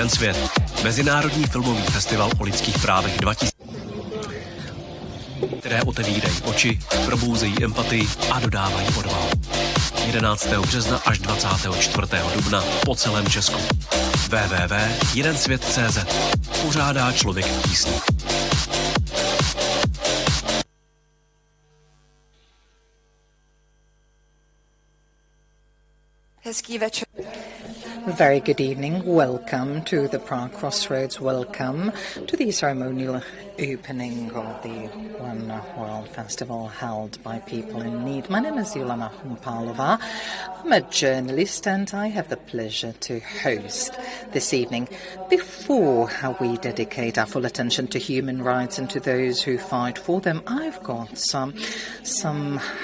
Jeden svět. Mezinárodní filmový festival o lidských právech 2000, které otevírají oči, probouzejí empatii a dodávají odvahu. 11. března až 24. dubna po celém Česku. www.jedensvět.cz. Pořádá Člověk v tísni. Hezký večer. Very good evening. Welcome to the Prague Crossroads. Welcome to the ceremonial opening of the One World Festival held by people in need. My name is Julana Humpalova. I'm a journalist and I have the pleasure to host this evening. Before we dedicate our full attention to human rights and to those who fight for them, I've got some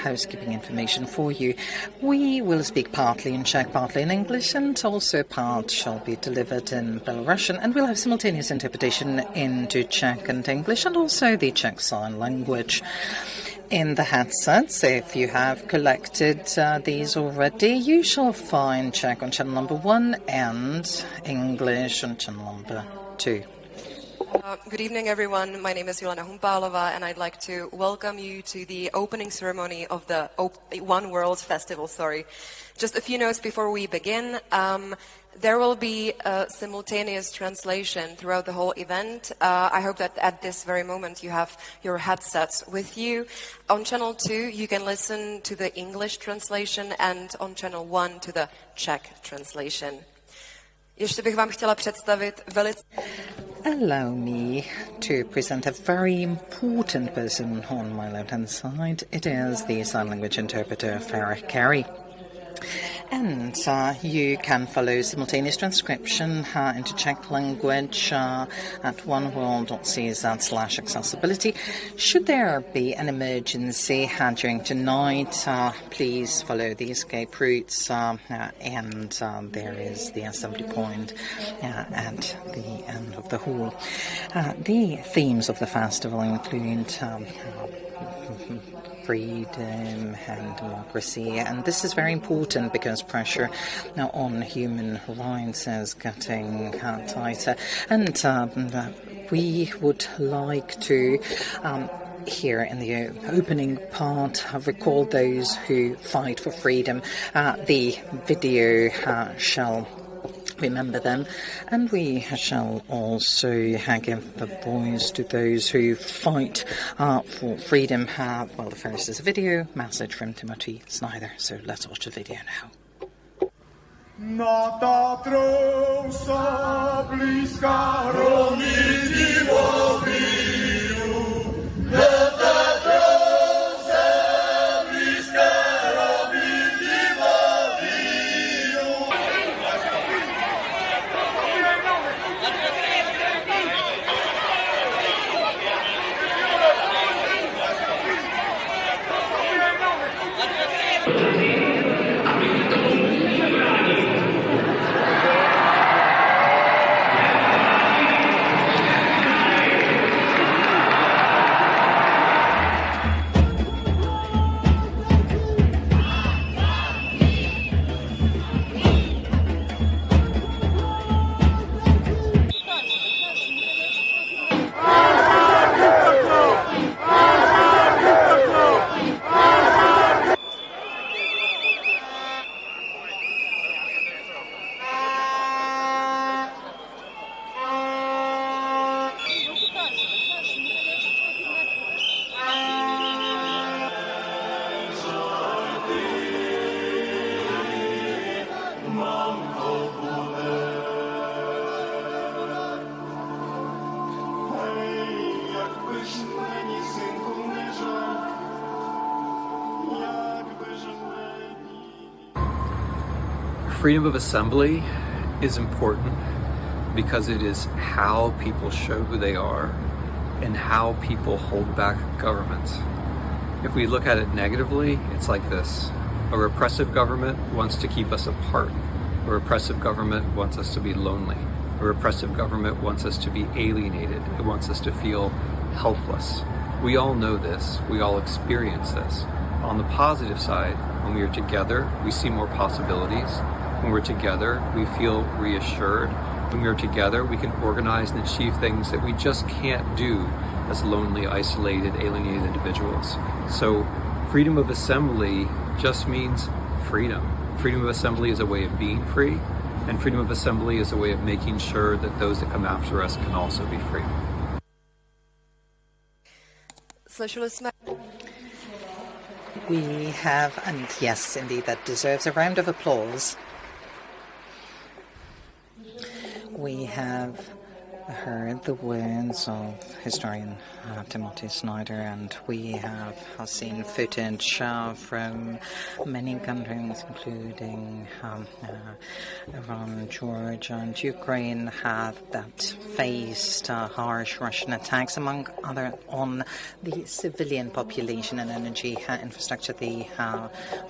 housekeeping information for you. We will speak partly in Czech, partly in English, and also part shall be delivered in Belarusian, and we'll have simultaneous interpretation into Czech and English, and also the Czech Sign Language. In the headsets, if you have collected these already, you shall find Czech on channel number 1 and English on channel number 2. Good evening, everyone. My name is Julana Humpalova, and I'd like to welcome you to the opening ceremony of the One World Festival. Just a few notes before we begin. There will be a simultaneous translation throughout the whole event. I hope that at this very moment you have your headsets with you. On channel 2 you can listen to the English translation, and on channel 1 to the Czech translation. Ještě bych vám chtěla představit velice... Allow me to present a very important person on my left-hand side. It is the sign language interpreter, Farah Carey. And you can follow simultaneous transcription into Czech language at oneworld.cz/accessibility. Should there be an emergency during tonight, please follow the escape routes, and there is the assembly point at the end of the hall. The themes of the festival include freedom and democracy, and this is very important because pressure now on human rights is getting tighter, and we would like to here in the opening part recall those who fight for freedom. The video shall remember them, and we shall also give the voice to those who fight for freedom. Well, the first is a video message from Timothy Snyder, so let's watch the video now. Na Tatrou sa blízká rovnití obývajú. Na Tatrou sa blízká rovnití obývajú. Freedom of assembly is important because it is how people show who they are and how people hold back governments. If we look at it negatively, it's like this. A repressive government wants to keep us apart. A repressive government wants us to be lonely. A repressive government wants us to be alienated. It wants us to feel helpless. We all know this. We all experience this. On the positive side, when we are together, we see more possibilities. When we're together, we feel reassured. when we are together, we can organize and achieve things that we just can't do as lonely, isolated, alienated individuals. So freedom of assembly just means freedom. Freedom of assembly is a way of being free, and freedom of assembly is a way of making sure that those that come after us can also be free. We have, and yes, indeed, that deserves a round of applause. We have heard the words of historian Timothy Snyder, and we have seen footage from many countries, including Iran, Georgia, and Ukraine, that faced harsh Russian attacks, among other, on the civilian population and energy infrastructure. The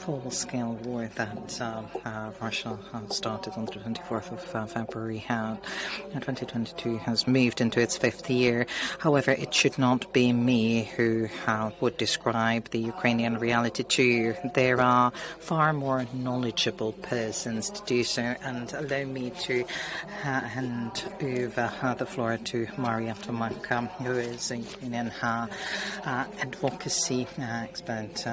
full-scale war that Russia started on the 24th of February 2022 has moved into its fifth year. However, it should not be me who would describe the Ukrainian reality to you. There are far more knowledgeable persons to do so, and allow me to hand over the floor to Maria Tomanka, who is a Ukrainian advocacy expert,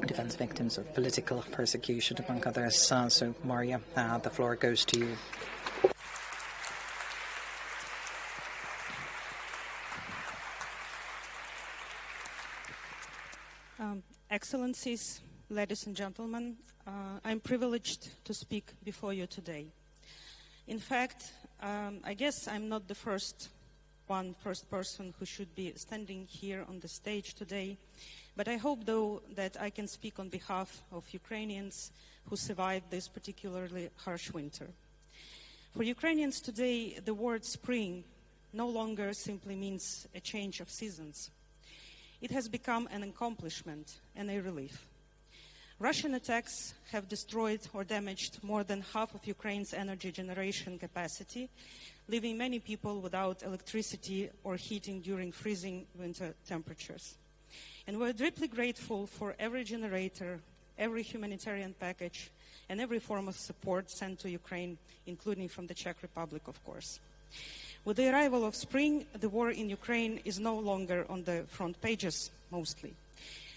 defense victims of political persecution, among others. So, Maria, the floor goes to you. Excellencies, ladies and gentlemen, I'm privileged to speak before you today. In fact, I guess I'm not the first person who should be standing here on the stage today, but I hope, though, that I can speak on behalf of Ukrainians who survived this particularly harsh winter. For Ukrainians today, the word spring no longer simply means a change of seasons. It has become an accomplishment and a relief. Russian attacks have destroyed or damaged more than half of Ukraine's energy generation capacity, leaving many people without electricity or heating during freezing winter temperatures. And we're deeply grateful for every generator, every humanitarian package, and every form of support sent to Ukraine, including from the Czech Republic, of course. With the arrival of spring, the war in Ukraine is no longer on the front pages, mostly.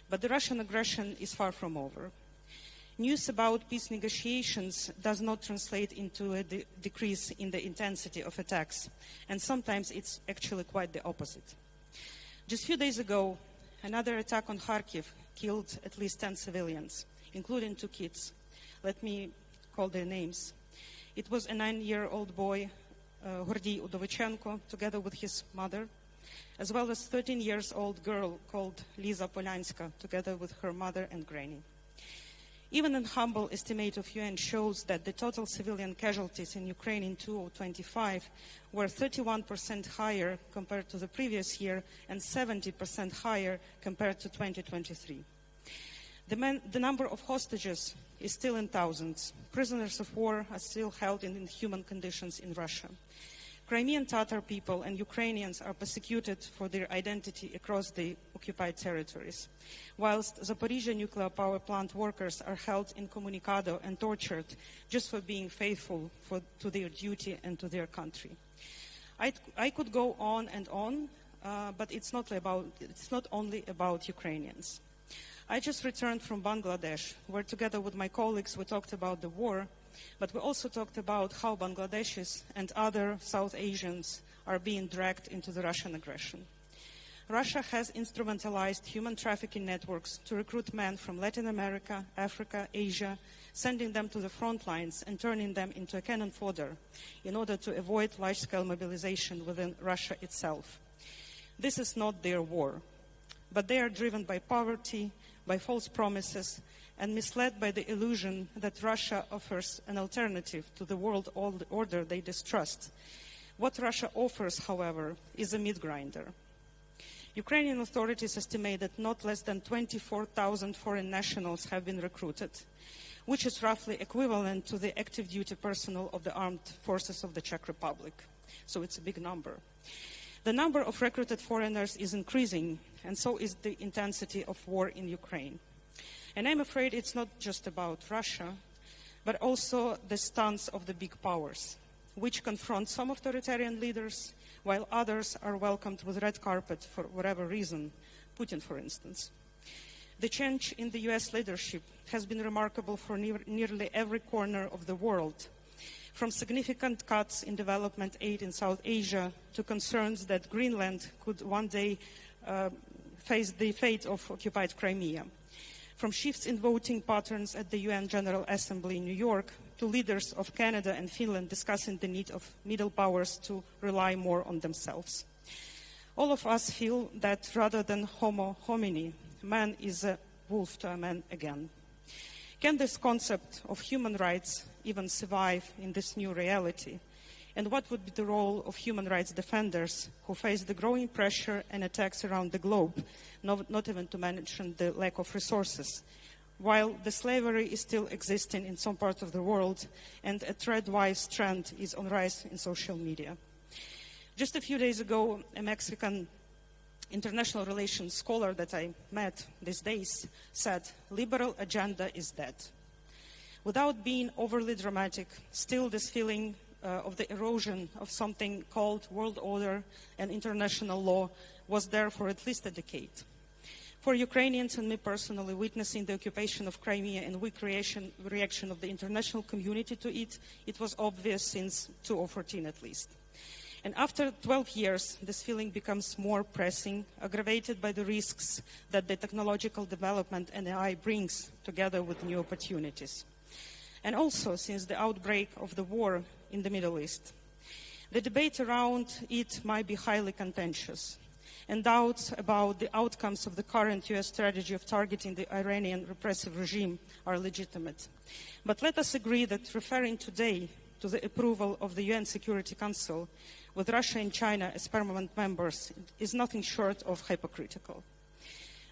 But the Russian aggression is far from over. News about peace negotiations does not translate into a decrease in the intensity of attacks, and sometimes it's actually quite the opposite. Just a few days ago, another attack on Kharkiv killed at least 10 civilians, including 2 kids. Let me call their names. It was a 9-year-old boy, Gordiy Udovichenko, together with his mother, as well as a 13-year-old girl called Liza Polyanska, together with her mother and granny. Even a humble estimate of UN shows that the total civilian casualties in Ukraine in 2025 were 31% higher compared to the previous year and 70% higher compared to 2023. The number of hostages is still in thousands. Prisoners of war are still held in inhuman conditions in Russia. Crimean Tatar people and Ukrainians are persecuted for their identity across the occupied territories, whilst Zaporizhia nuclear power plant workers are held incommunicado and tortured just for being faithful to their duty and to their country. I could go on and on, but it's not only about Ukrainians. I just returned from Bangladesh, where together with my colleagues we talked about the war, but we also talked about how Bangladeshis and other South Asians are being dragged into the Russian aggression. Russia has instrumentalized human trafficking networks to recruit men from Latin America, Africa, Asia, sending them to the front lines and turning them into a cannon fodder in order to avoid large-scale mobilization within Russia itself. This is not their war, but they are driven by poverty, by false promises, and misled by the illusion that Russia offers an alternative to the world order they distrust. What Russia offers, however, is a meat grinder. Ukrainian authorities estimate that not less than 24,000 foreign nationals have been recruited, which is roughly equivalent to the active duty personnel of the armed forces of the Czech Republic. So it's a big number. The number of recruited foreigners is increasing, and so is the intensity of war in Ukraine. And I'm afraid it's not just about Russia, but also the stance of the big powers. which confront some authoritarian leaders, while others are welcomed with red carpet for whatever reason, Putin, for instance. The change in the US leadership has been remarkable for nearly every corner of the world, from significant cuts in development aid in South Asia to concerns that Greenland could one day face the fate of occupied Crimea, from shifts in voting patterns at the UN General Assembly in New York to leaders of Canada and Finland discussing the need of middle powers to rely more on themselves. All of us feel that rather than Homo Homini, man is a wolf to a man again. Can this concept of human rights even survive in this new reality? And what would be the role of human rights defenders who face the growing pressure and attacks around the globe, not even to mention the lack of resources, while the slavery is still existing in some parts of the world and a thread-wise trend is on rise in social media? Just a few days ago, a Mexican international relations scholar that I met these days said, "Liberal agenda is dead." Without being overly dramatic, still this feeling of the erosion of something called world order and international law was there for at least a decade. For Ukrainians and me personally, witnessing the occupation of Crimea and weak reaction of the international community to it, it was obvious since 2014 at least. And after 12 years, this feeling becomes more pressing, aggravated by the risks that the technological development and AI brings together with new opportunities. And also since the outbreak of the war in the Middle East. The debate around it might be highly contentious, and doubts about the outcomes of the current US strategy of targeting the Iranian repressive regime are legitimate. But let us agree that referring today to the approval of the UN Security Council with Russia and China as permanent members is nothing short of hypocritical.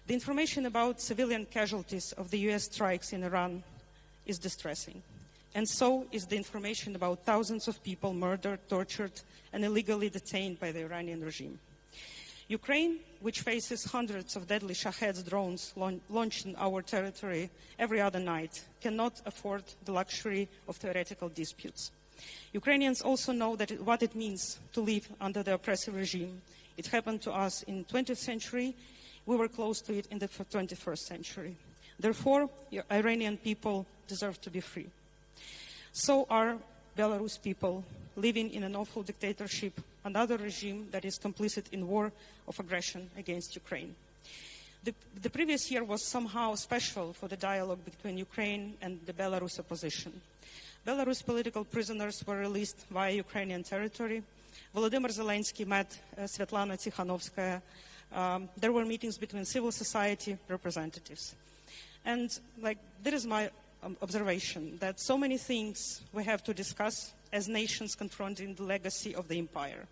The information about civilian casualties of the US strikes in Iran is distressing. And so is the information about thousands of people murdered, tortured, and illegally detained by the Iranian regime. Ukraine, which faces hundreds of deadly Shahed drones launched in our territory every other night, cannot afford the luxury of theoretical disputes. Ukrainians also know that what it means to live under the oppressive regime. It happened to us in the 20th century. We were close to it in the 21st century. Therefore, Iranian people deserve to be free. So are Belarus people living in an awful dictatorship, another regime that is complicit in war of aggression against Ukraine. The previous year was somehow special for the dialogue between Ukraine and the Belarus opposition. Belarus political prisoners were released via Ukrainian territory. Volodymyr Zelensky met Svetlana Tikhanovskaya. There were meetings between civil society representatives. And that is my observation, that so many things we have to discuss as nations confronting the legacy of the empire.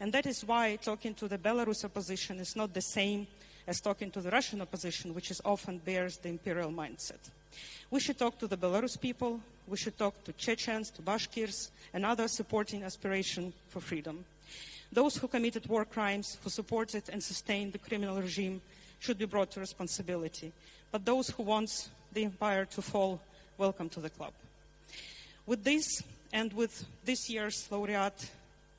And that is why talking to the Belarus opposition is not the same as talking to the Russian opposition, which is often bears the imperial mindset. We should talk to the Belarus people, we should talk to Chechens, to Bashkirs, and others supporting aspiration for freedom. Those who committed war crimes, who supported and sustained the criminal regime, should be brought to responsibility. But those who want the empire to fall, welcome to the club. With this, and with this year's laureate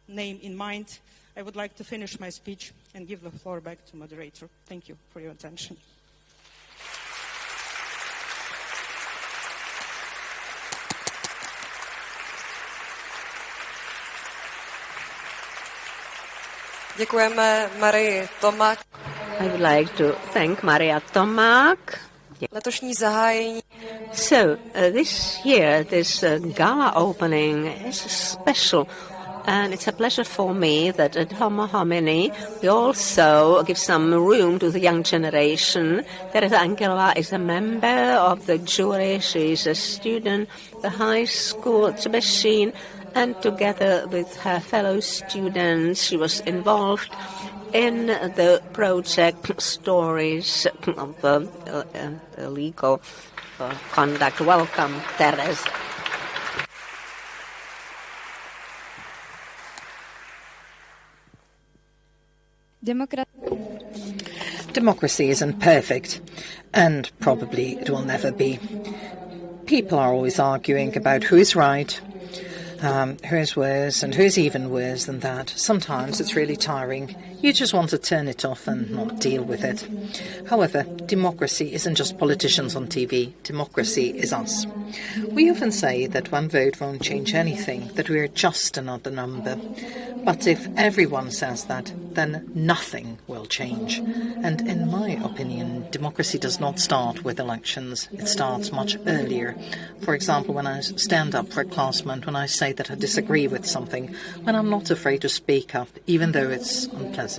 name in mind, I would like to finish my speech and give the floor back to moderator. Thank you for your attention. Děkujeme Marii Tomák. I would like to thank Maria Tomák. Letošní zahájení. So, this year, this gala opening is special. And it's a pleasure for me that at Homo Homini we also give some room to the young generation. Teresa Angelova is a member of the jury. She is a student at the high school at Třebešín, and together with her fellow students she was involved in the project Stories of Legal Conduct. Welcome, Teresa. Democracy isn't perfect, and probably it will never be. People are always arguing about who is right, who is worse and who's even worse than that. Sometimes it's really tiring. You just want to turn it off and not deal with it. However, democracy isn't just politicians on TV. Democracy is us. We often say that one vote won't change anything, that we're just another number. But if everyone says that, then nothing will change. And in my opinion, democracy does not start with elections. It starts much earlier. For example, when I stand up for a classmate, when I say that I disagree with something, when I'm not afraid to speak up, even though it's unpleasant.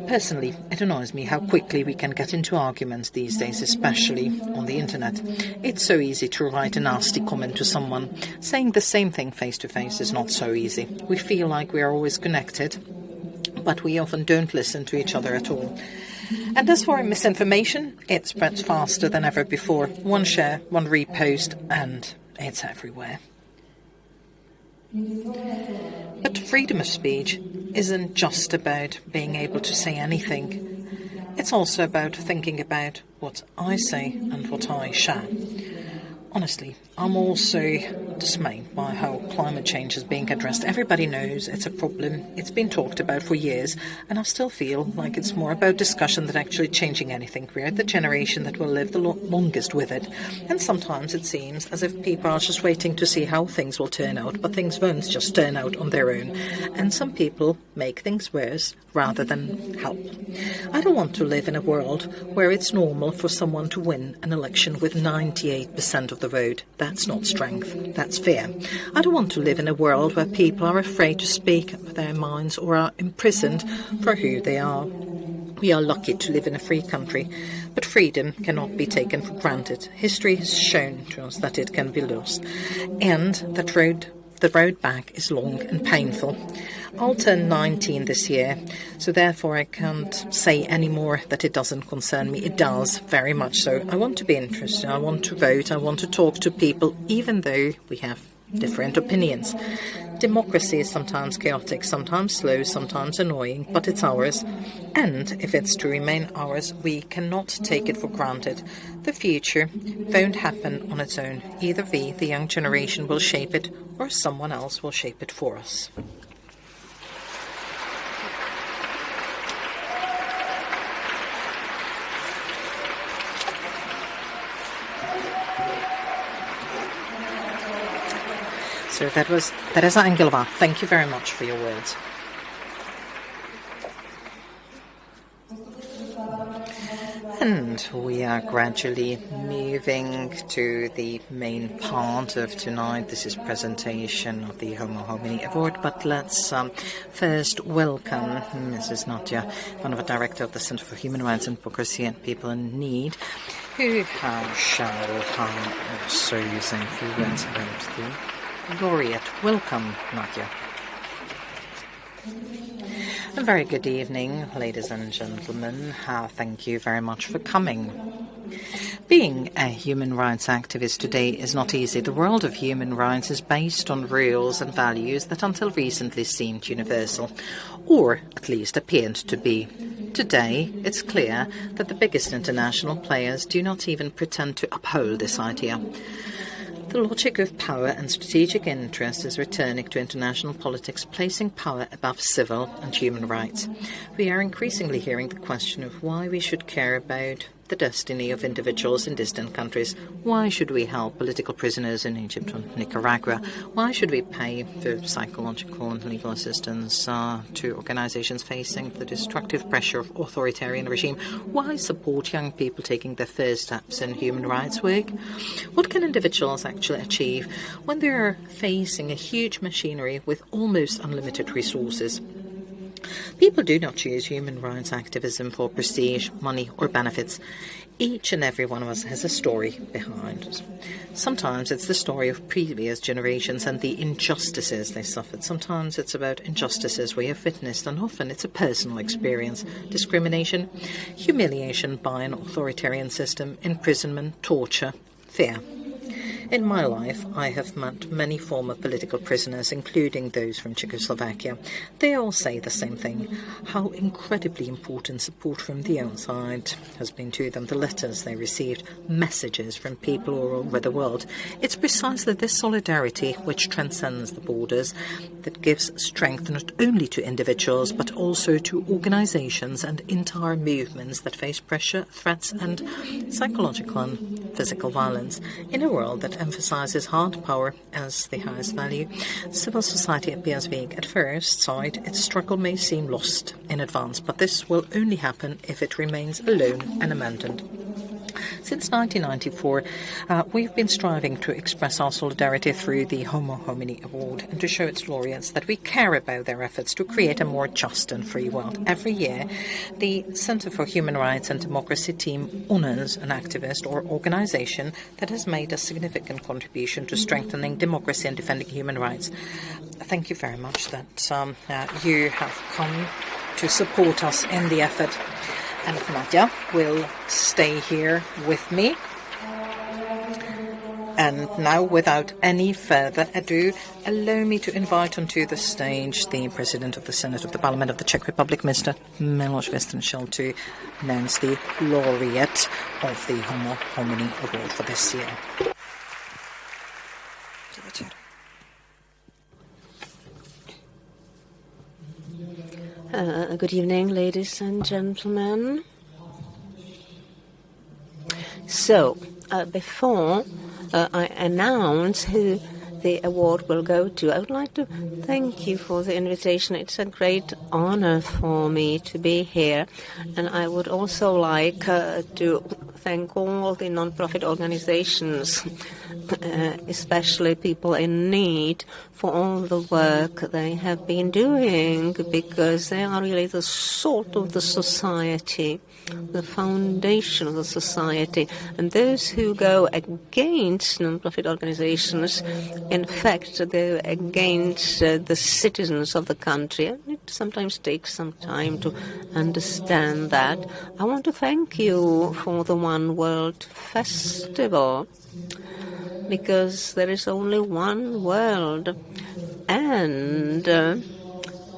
Personally, it annoys me how quickly we can get into arguments these days, especially on the internet. It's so easy to write a nasty comment to someone. Saying the same thing face to face is not so easy. We feel like we are always connected, but we often don't listen to each other at all. And as for misinformation, it spreads faster than ever before. One share, one repost, and it's everywhere. But freedom of speech isn't just about being able to say anything. It's also about thinking about what I say and what I share. Honestly, I'm also dismayed by how climate change is being addressed. Everybody knows it's a problem. It's been talked about for years, and I still feel like it's more about discussion than actually changing anything. We're the generation that will live the longest with it. And sometimes it seems as if people are just waiting to see how things will turn out, but things won't just turn out on their own. And some people make things worse rather than help. I don't want to live in a world where it's normal for someone to win an election with 98% of the vote. That's not strength, that's fear. I don't want to live in a world where people are afraid to speak up their minds or are imprisoned for who they are. We are lucky to live in a free country, but freedom cannot be taken for granted. History has shown to us that it can be lost, and the road back is long and painful. I'll turn 19 this year, so therefore I can't say anymore that it doesn't concern me. It does, very much so. I want to be interested, I want to vote, I want to talk to people, even though we have different opinions. Democracy is sometimes chaotic, sometimes slow, sometimes annoying, but it's ours. And if it's to remain ours, we cannot take it for granted. The future won't happen on its own. Either we, the young generation, will shape it, or someone else will shape it for us. So that is Angelova. Thank you very much for your words. And we are gradually moving to the main part of tonight. This is presentation of the Homo Homini Award. But let's first welcome Mrs. Nadia, one of the director of the Center for Human Rights and Democracy and People in Need, who shall also say a few words about the laureate. Welcome, Nadia. A very good evening, ladies and gentlemen. Thank you very much for coming. Being a human rights activist today is not easy. The world of human rights is based on rules and values that until recently seemed universal, or at least appeared to be. Today, it's clear that the biggest international players do not even pretend to uphold this idea. The logic of power and strategic interest is returning to international politics, placing power above civil and human rights. We are increasingly hearing the question of why we should care about the destiny of individuals in distant countries. Why should we help political prisoners in Egypt or Nicaragua? Why should we pay for psychological and legal assistance to organizations facing the destructive pressure of authoritarian regime? Why support young people taking their first steps in human rights work? What can individuals actually achieve when they are facing a huge machinery with almost unlimited resources? People do not choose human rights activism for prestige, money or benefits. Each and every one of us has a story behind us. Sometimes it's the story of previous generations and the injustices they suffered. Sometimes it's about injustices we have witnessed, and often it's a personal experience. Discrimination, humiliation by an authoritarian system, imprisonment, torture, fear. In my life, I have met many former political prisoners, including those from Czechoslovakia. They all say the same thing, how incredibly important support from the outside has been to them, the letters they received, messages from people all over the world. It's precisely this solidarity which transcends the borders that gives strength not only to individuals but also to organizations and entire movements that face pressure, threats and psychological and physical violence. In a world that emphasizes hard power as the highest value, civil society appears weak. At first sight, its struggle may seem lost in advance, but this will only happen if it remains alone and abandoned. Since 1994, we've been striving to express our solidarity through the Homo Homini Award and to show its laureates that we care about their efforts to create a more just and free world. Every year, the Center for Human Rights and Democracy team honors an activist or organization that has made a significant contribution to strengthening democracy and defending human rights. Thank you very much that you have come to support us in the effort. And Nadia will stay here with me. And now, without any further ado, allow me to invite onto the stage the President of the Senate of the Parliament of the Czech Republic, Mr. Miloš Vystrčil, to announce the laureate of the Homo Homini Award for this year. Good evening, ladies and gentlemen. So, before I announce who the award will go to, I would like to thank you for the invitation. It's a great honor for me to be here. And I would also like to thank all the non-profit organizations, especially people in need, for all the work they have been doing, because they are really the salt of the society, the foundation of the society. And those who go against non-profit organizations, in fact, go against the citizens of the country. And it sometimes takes some time to understand that. I want to thank you for the One World Festival, because there is only one world. And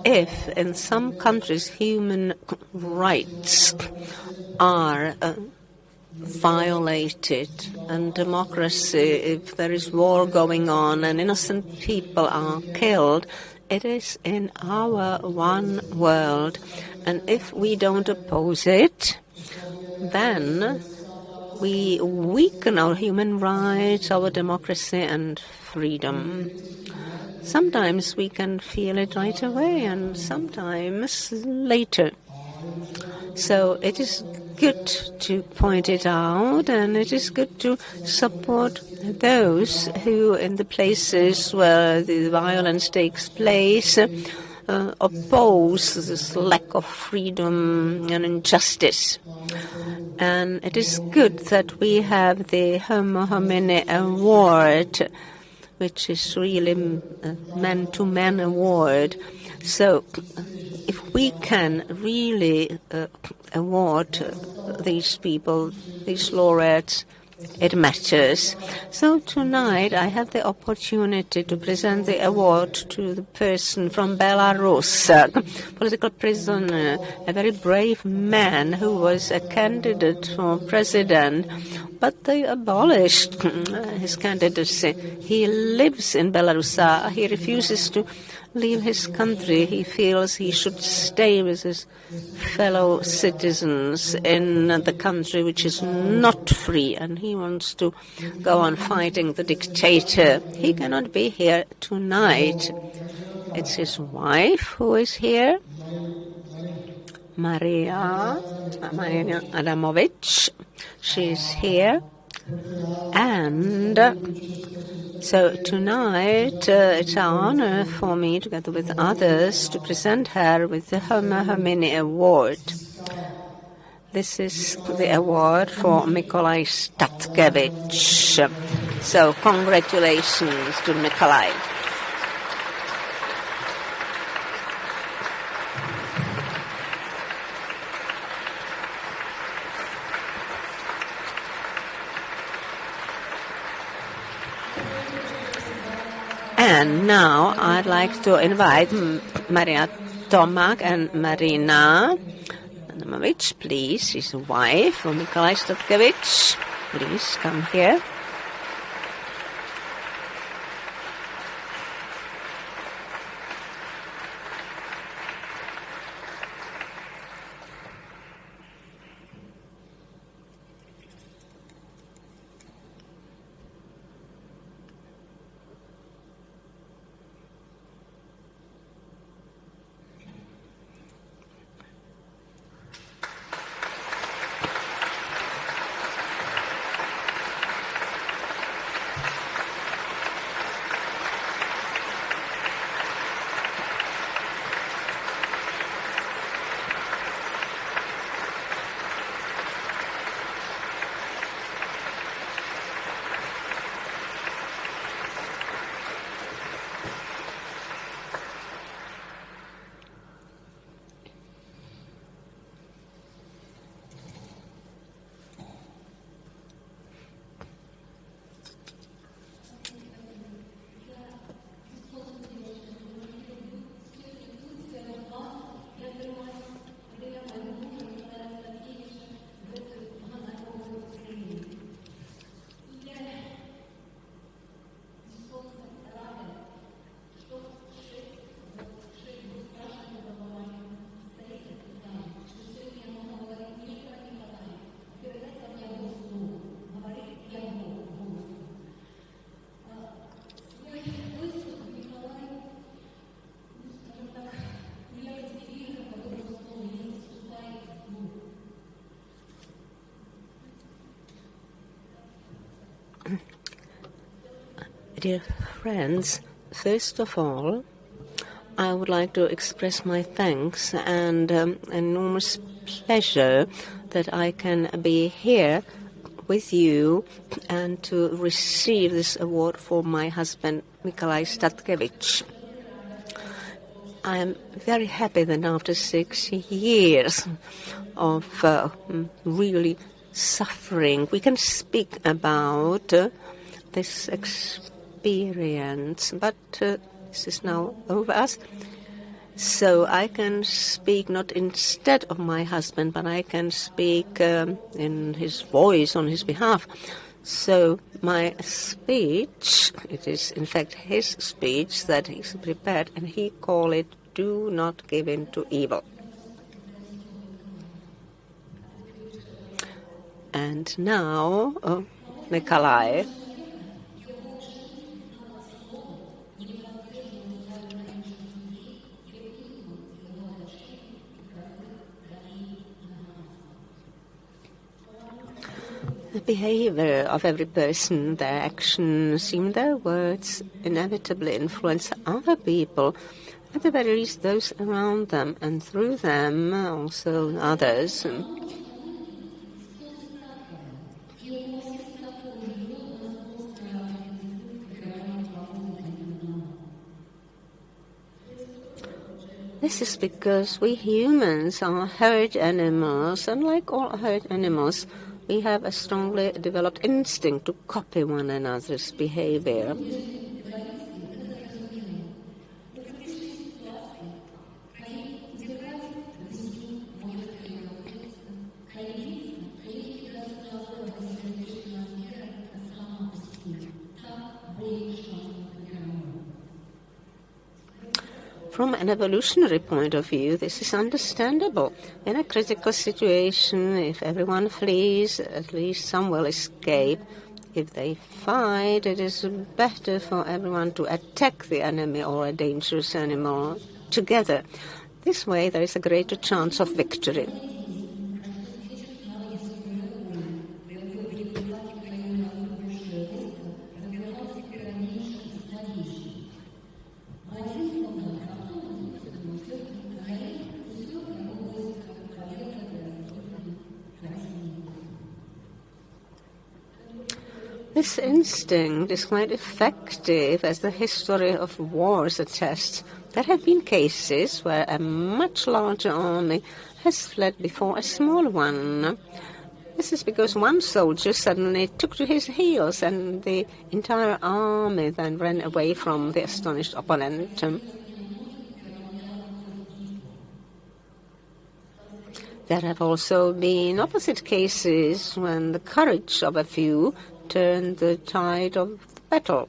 if in some countries human rights are violated and democracy, if there is war going on and innocent people are killed, it is in our one world. And if we don't oppose it, then we weaken our human rights, our democracy and freedom. Sometimes we can feel it right away and sometimes later. So it is good to point it out, and it is good to support those who, in the places where the violence takes place, oppose this lack of freedom and injustice. And it is good that we have the Homo Homini Award, which is really a man-to-man award. So if we can really award these people, these laureates, it matters. So tonight I have the opportunity to present the award to the person from Belarus, political prisoner, a very brave man who was a candidate for president, but they abolished his candidacy. He lives in Belarus. He refuses to leave his country. He feels he should stay with his fellow citizens in the country which is not free, and he wants to go on fighting the dictator. He cannot be here tonight. It's his wife who is here, Maria Adamovich. She's here. And so tonight it's an honor for me, together with others, to present her with the Homo Homini Award. This is the award for Mikolaj Statkevich. So congratulations to Mikolaj. And now I'd like to invite Maria Tomak and Marina Adamovich, please. She's the wife of Nikolai Statkevich. Please come here. Dear friends, first of all, I would like to express my thanks and enormous pleasure that I can be here with you and to receive this award for my husband, Nikolai Statkevich. I am very happy that after 6 years of really suffering, we can speak about this experience, but this is now over us. So I can speak not instead of my husband, but I can speak in his voice on his behalf. So my speech, it is in fact his speech that he's prepared, and he called it, "Do not give in to evil." And now, Nikolai. The behavior of every person, their actions, even their words, inevitably influence other people, at the very least those around them, and through them also others. This is because we humans are herd animals, and like all herd animals, we have a strongly developed instinct to copy one another's behavior. From an evolutionary point of view, this is understandable. In a critical situation, if everyone flees, at least some will escape. If they fight, it is better for everyone to attack the enemy or a dangerous animal together. This way, there is a greater chance of victory. This instinct is quite effective, as the history of wars attests. There have been cases where a much larger army has fled before a small one. This is because one soldier suddenly took to his heels and the entire army then ran away from the astonished opponent. There have also been opposite cases when the courage of a few turned the tide of the battle.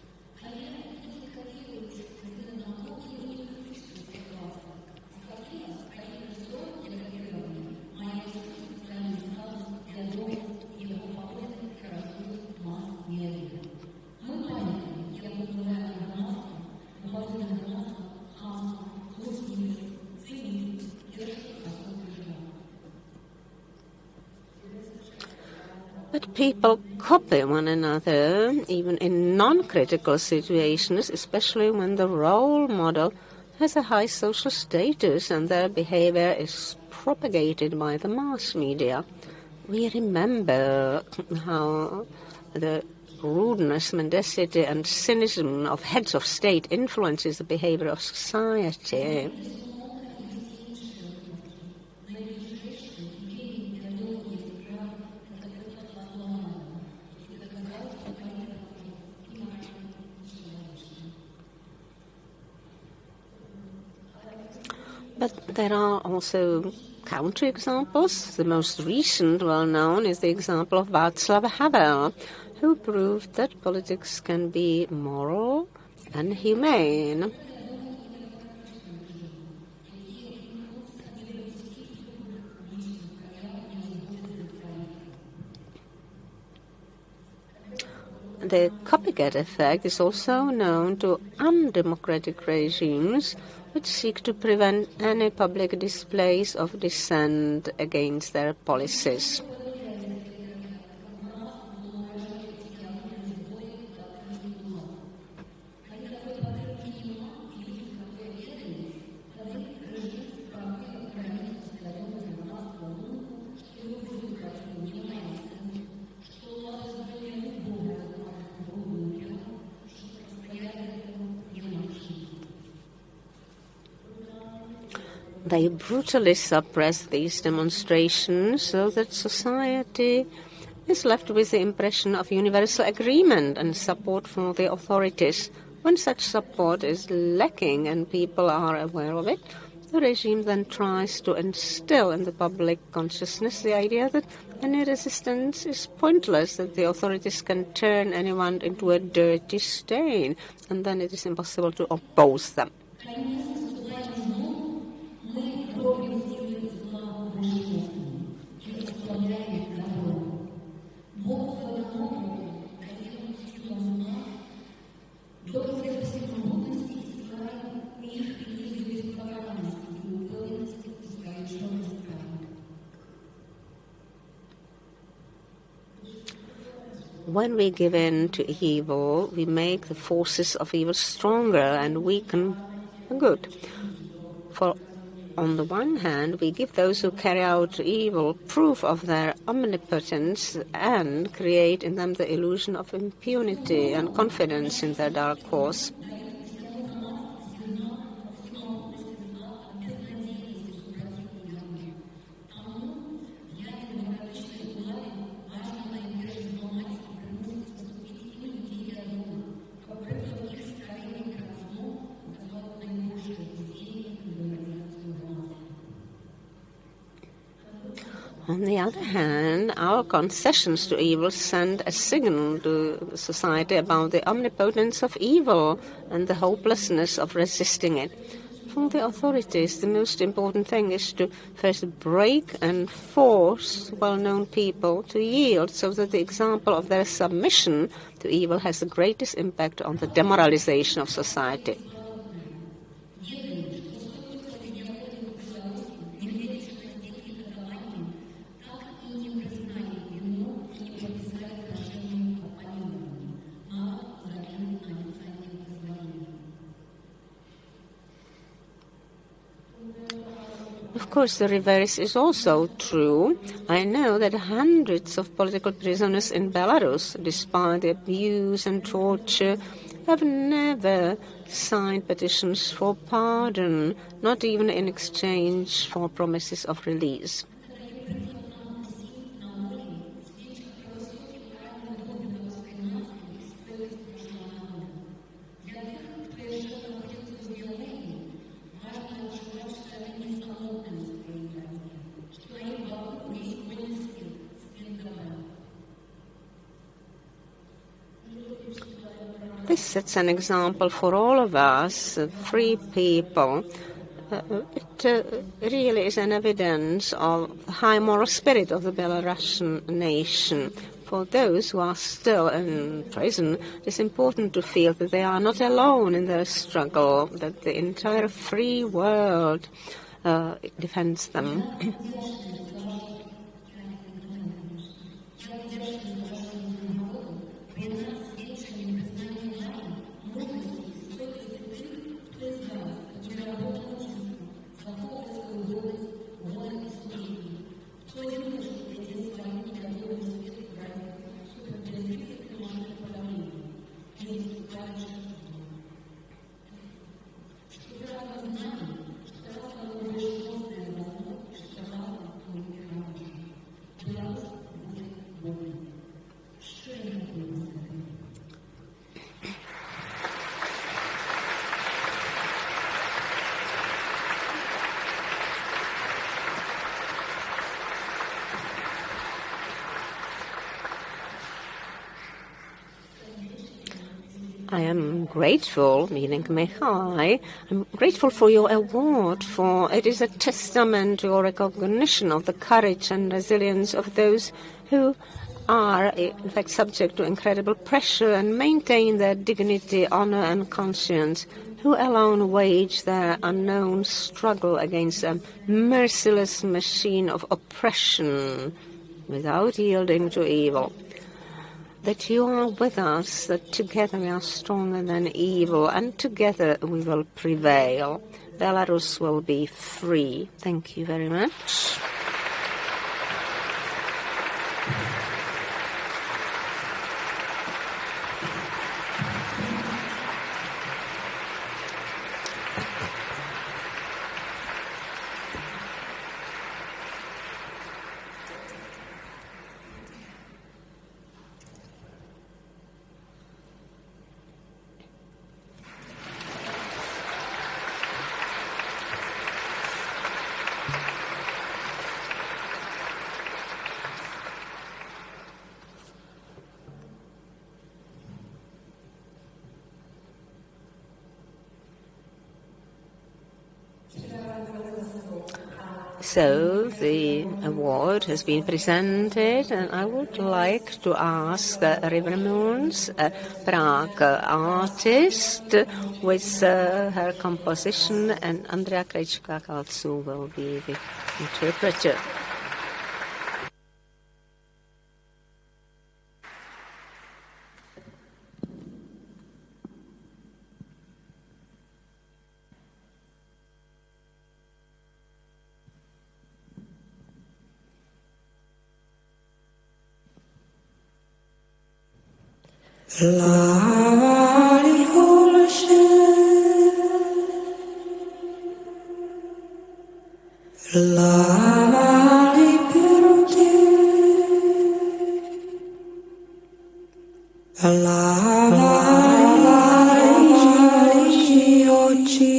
But people copy one another, even in non-critical situations, especially when the role model has a high social status and their behavior is propagated by the mass media. We remember how the rudeness, mendacity and cynicism of heads of state influences the behavior of society. But there are also counterexamples. The most recent, well-known, is the example of Václav Havel, who proved that politics can be moral and humane. The copycat effect is also known to undemocratic regimes which seek to prevent any public displays of dissent against their policies. They brutally suppress these demonstrations so that society is left with the impression of universal agreement and support for the authorities. When such support is lacking and people are aware of it, the regime then tries to instill in the public consciousness the idea that any resistance is pointless, that the authorities can turn anyone into a dirty stain, and then it is impossible to oppose them. When we give in to evil, we make the forces of evil stronger and weaken the good. For on the one hand, we give those who carry out evil proof of their omnipotence and create in them the illusion of impunity and confidence in their dark cause. On the other hand, our concessions to evil send a signal to society about the omnipotence of evil and the hopelessness of resisting it. For the authorities, the most important thing is to first break and force well-known people to yield so that the example of their submission to evil has the greatest impact on the demoralization of society. Of course, the reverse is also true. I know that hundreds of political prisoners in Belarus, despite the abuse and torture, have never signed petitions for pardon, not even in exchange for promises of release. this sets an example for all of us, free people. It really is an evidence of the high moral spirit of the Belarusian nation. For those who are still in prison, it's important to feel that they are not alone in their struggle, that the entire free world defends them. I am grateful, meaning Mihai, I'm grateful for your award, for it is a testament to your recognition of the courage and resilience of those who are, in fact, subject to incredible pressure and maintain their dignity, honor and conscience, who alone wage their unknown struggle against a merciless machine of oppression without yielding to evil. That you are with us, that together we are stronger than evil, and together we will prevail. Belarus will be free. Thank you very much. So the award has been presented, and I would like to ask River Moons, a Prague artist, with her composition, and Andrea Krejčka-Kalcu will be the interpreter. Lavali holše, lavali peruti, lavali oči,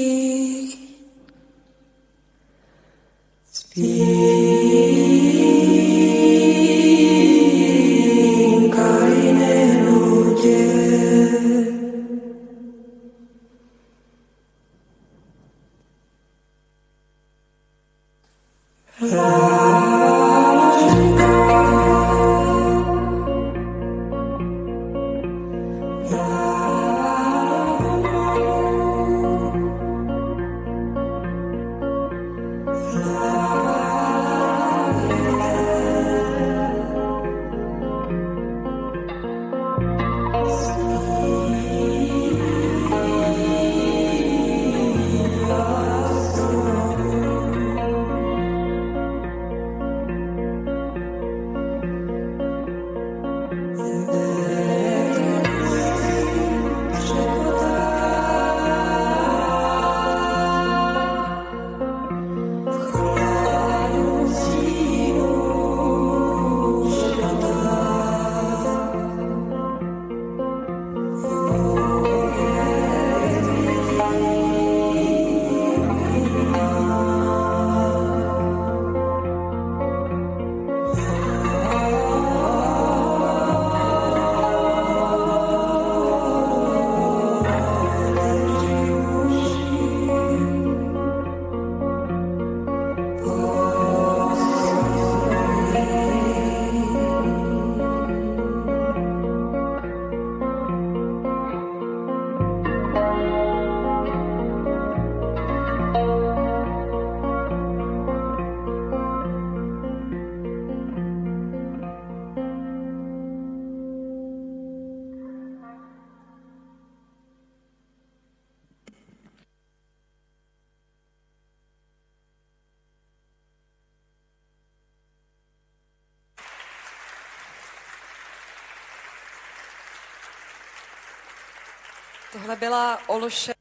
Tohle byla Oluše.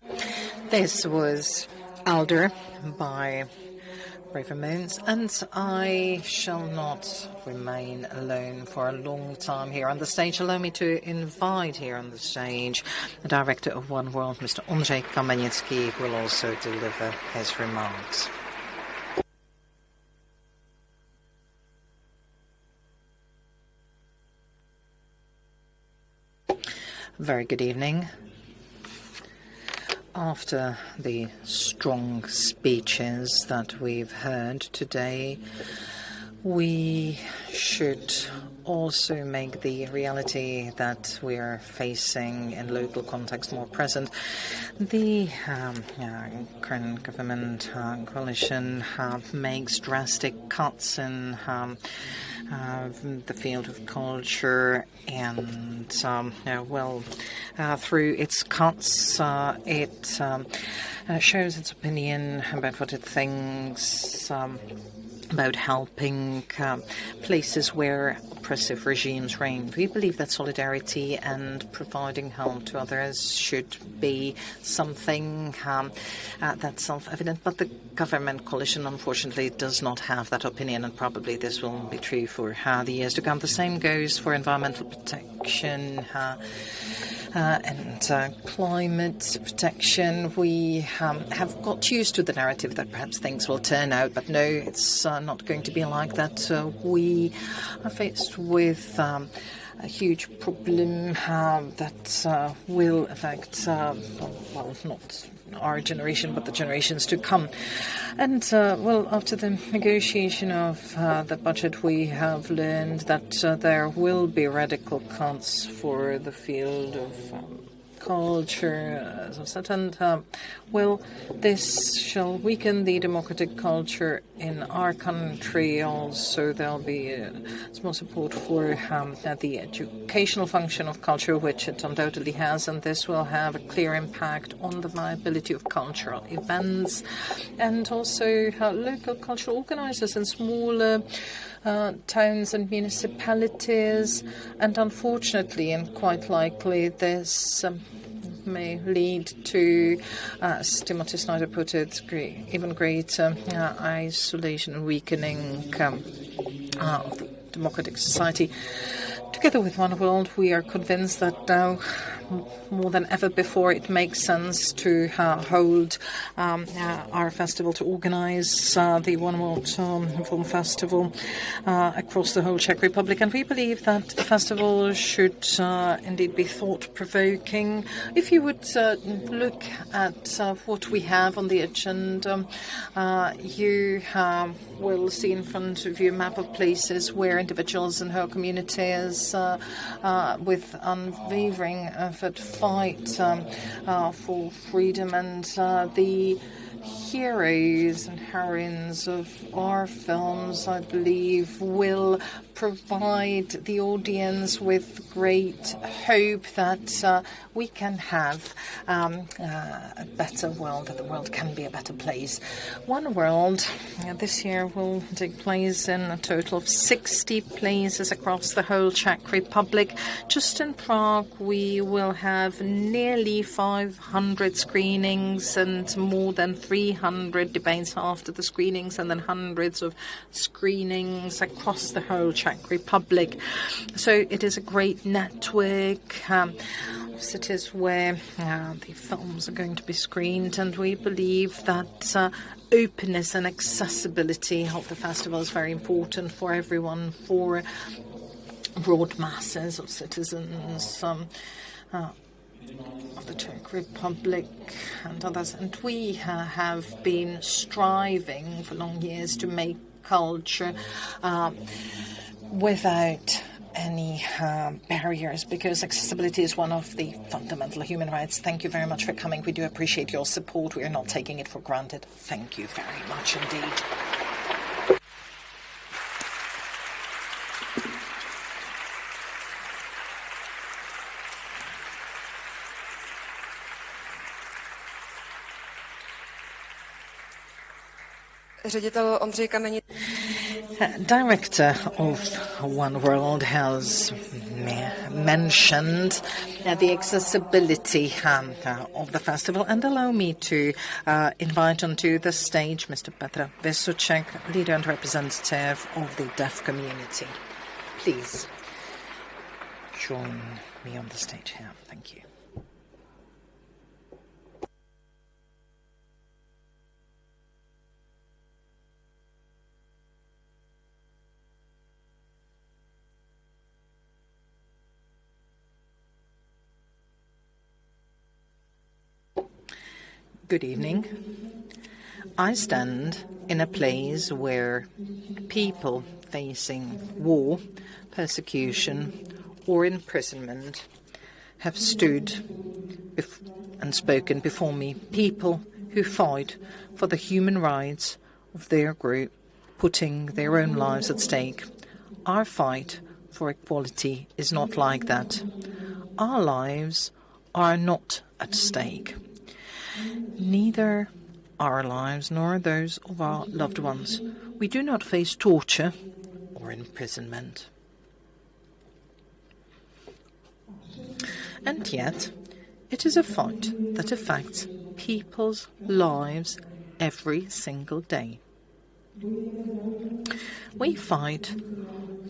This was Alder by Braver Moons, and I shall not remain alone for a long time here on the stage. Allow me to invite here on the stage the director of One World, Mr. Ondřej Kamenický, who will also deliver his remarks. Very good evening. After the strong speeches that we've heard today, we should also make the reality that we are facing in local context more present. The current government coalition makes drastic cuts in the field of culture, and through its cuts, it shows its opinion about what it thinks about helping places where oppressive regimes reign. We believe that solidarity and providing help to others should be something that's self-evident, but the government coalition unfortunately does not have that opinion, and probably this will be true for the years to come. The same goes for environmental protection and climate protection. We have got used to the narrative that perhaps things will turn out, but no, it's not going to be like that. We are faced with a huge problem that will affect, not our generation, but the generations to come. And, after the negotiation of the budget, we have learned that there will be radical cuts for the field of culture, as I said, and this shall weaken the democratic culture in our country. Also, there'll be small support for the educational function of culture, which it undoubtedly has, and this will have a clear impact on the viability of cultural events and also local cultural organizers in smaller towns and municipalities. And unfortunately, and quite likely, this may lead to, as Timothy Snyder put it, even greater isolation and weakening of the democratic society. Together with One World, we are convinced that now, more than ever before, it makes sense to hold our festival, to organize the One World Film Festival across the whole Czech Republic. And we believe that the festival should indeed be thought-provoking. If you would look at what we have on the agenda, you will see in front of you a map of places where individuals and whole communities with unwavering effort fight for freedom, and the heroes and heroines of our films, I believe, will provide the audience with great hope that we can have a better world, that the world can be a better place. One World this year will take place in a total of 60 places across the whole Czech Republic. Just in Prague, we will have nearly 500 screenings and more than 300 debates after the screenings, and then hundreds of screenings across the whole Czech Republic. So it is a great network of cities where the films are going to be screened, and we believe that openness and accessibility of the festival is very important for everyone, for broad masses of citizens of the Czech Republic and others. And we have been striving for long years to make culture without any barriers, because accessibility is one of the fundamental human rights. Thank you very much for coming. We do appreciate your support. We are not taking it for granted. Thank you very much indeed. Ředitel Ondřej Kamenický. Director of One World has mentioned the accessibility of the festival, and allow me to invite onto the stage Mr. Petr Vysoček, leader and representative of the deaf community. Please join me on the stage here. Thank you. Good evening. I stand in a place where people facing war, persecution, or imprisonment have stood and spoken before me. People who fight for the human rights of their group, putting their own lives at stake. Our fight for equality is not like that. Our lives are not at stake. Neither our lives nor those of our loved ones. We do not face torture or imprisonment. And yet, it is a fight that affects people's lives every single day. We fight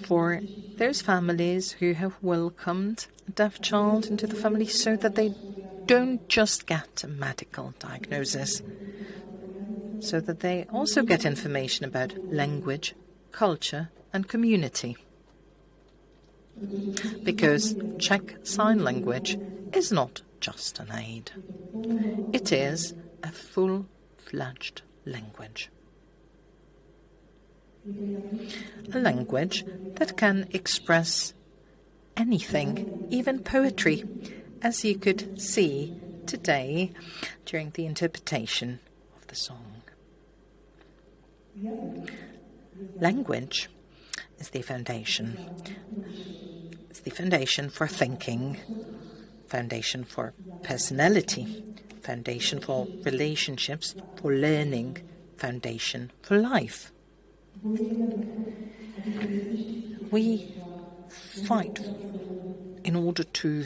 for those families who have welcomed a deaf child into the family so that they don't just get a medical diagnosis, so that they also get information about language, culture, and community. Because Czech Sign Language is not just an aid. It is a full-fledged language. A language that can express anything, even poetry, as you could see today during the interpretation of the song. Language is the foundation. It's the foundation for thinking, foundation for personality, foundation for relationships, for learning, foundation for life. We fight in order to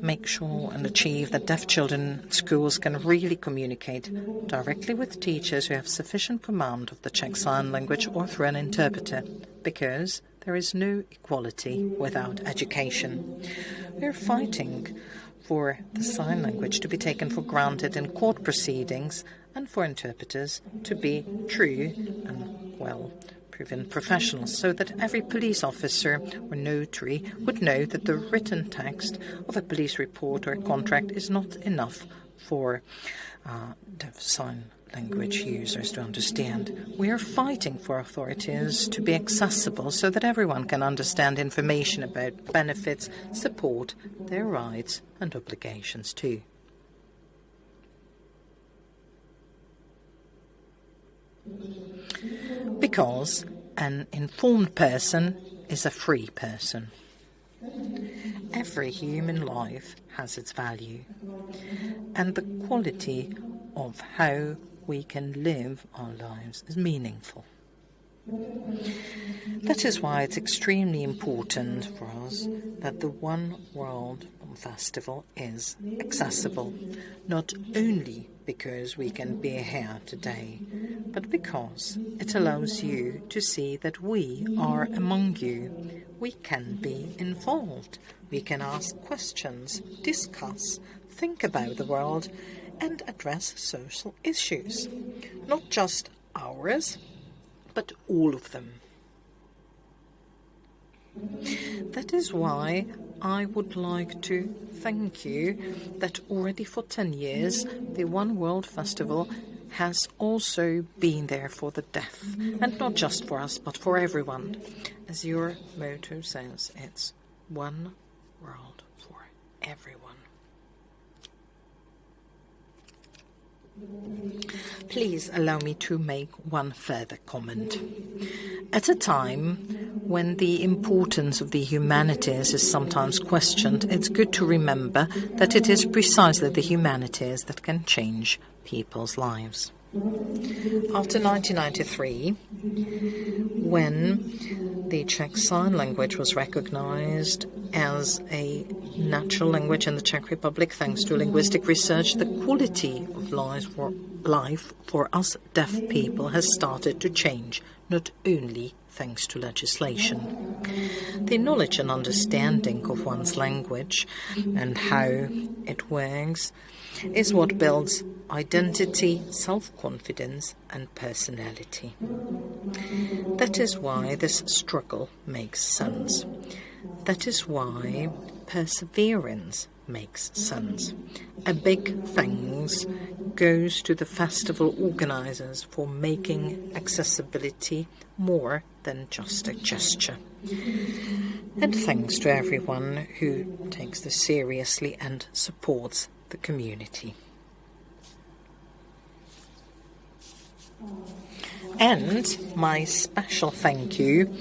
make sure and achieve that deaf children in schools can really communicate directly with teachers who have sufficient command of the Czech Sign Language or through an interpreter, because there is no equality without education. We are fighting for the sign language to be taken for granted in court proceedings and for interpreters to be true and well-proven professionals, so that every police officer or notary would know that the written text of a police report or contract is not enough for deaf sign language users to understand. We are fighting for authorities to be accessible so that everyone can understand information about benefits, support, their rights and obligations too. Because an informed person is a free person. Every human life has its value, and the quality of how we can live our lives is meaningful. That is why it's extremely important for us that the One World Festival is accessible, not only because we can be here today, but because it allows you to see that we are among you. We can be involved. We can ask questions, discuss, think about the world, and address social issues. Not just ours, but all of them. That is why I would like to thank you that already for 10 years the One World Festival has also been there for the deaf, and not just for us but for everyone. As your motto says, it's one world for everyone. Please allow me to make one further comment. At a time when the importance of the humanities is sometimes questioned, it's good to remember that it is precisely the humanities that can change people's lives. After 1993, when the Czech Sign Language was recognized as a natural language in the Czech Republic, thanks to linguistic research, the quality of life for us deaf people has started to change, not only thanks to legislation. The knowledge and understanding of one's language and how it works is what builds identity, self-confidence and personality. That is why this struggle makes sense. That is why perseverance makes sense. A big thanks goes to the festival organizers for making accessibility more than just a gesture. And thanks to everyone who takes this seriously and supports the community. And my special thank you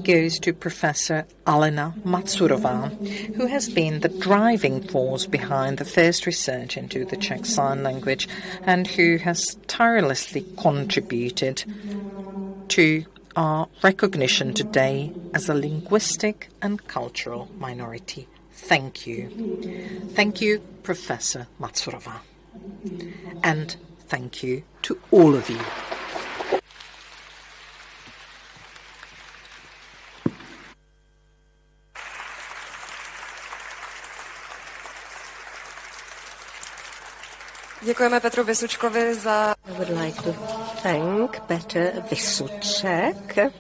goes to Professor Alena Matsurová, who has been the driving force behind the first research into the Czech Sign Language and who has tirelessly contributed to our recognition today as a linguistic and cultural minority. Thank you. Thank you, Professor Matsurová. And thank you to all of you. Děkujeme Petru Vysučkovi za... I would like to thank Petr Vysuček.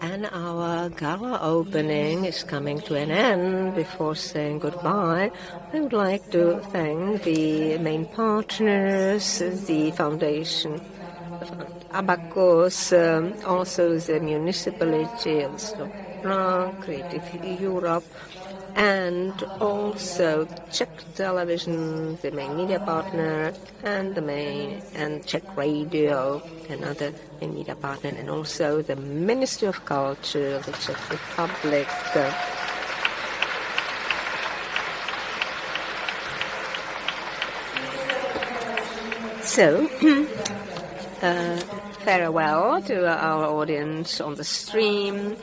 And our gala opening is coming to an end. Before saying goodbye, I would like to thank the main partners, the foundation, Abacus, also the municipality of Prague, Creative Europe, and also Czech Television, the main media partner, and Czech Radio, another main media partner, and also the Ministry of Culture of the Czech Republic. So, farewell to our audience on the stream,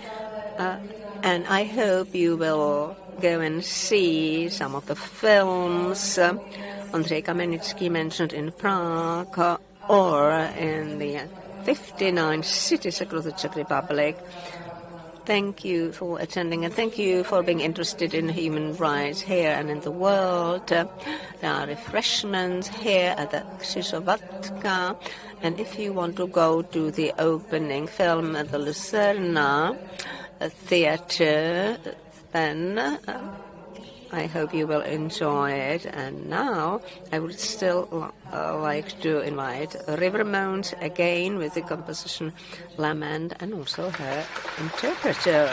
and I hope you will go and see some of the films Ondřej Kamenický mentioned in Prague or in the 59 cities across the Czech Republic. Thank you for attending and thank you for being interested in human rights here and in the world. There are refreshments here at the Křižovatka, and if you want to go to the opening film at the Lucerna theatre, then I hope you will enjoy it. And now I would still like to invite Rivermount again with the composition Lament and also her interpreter.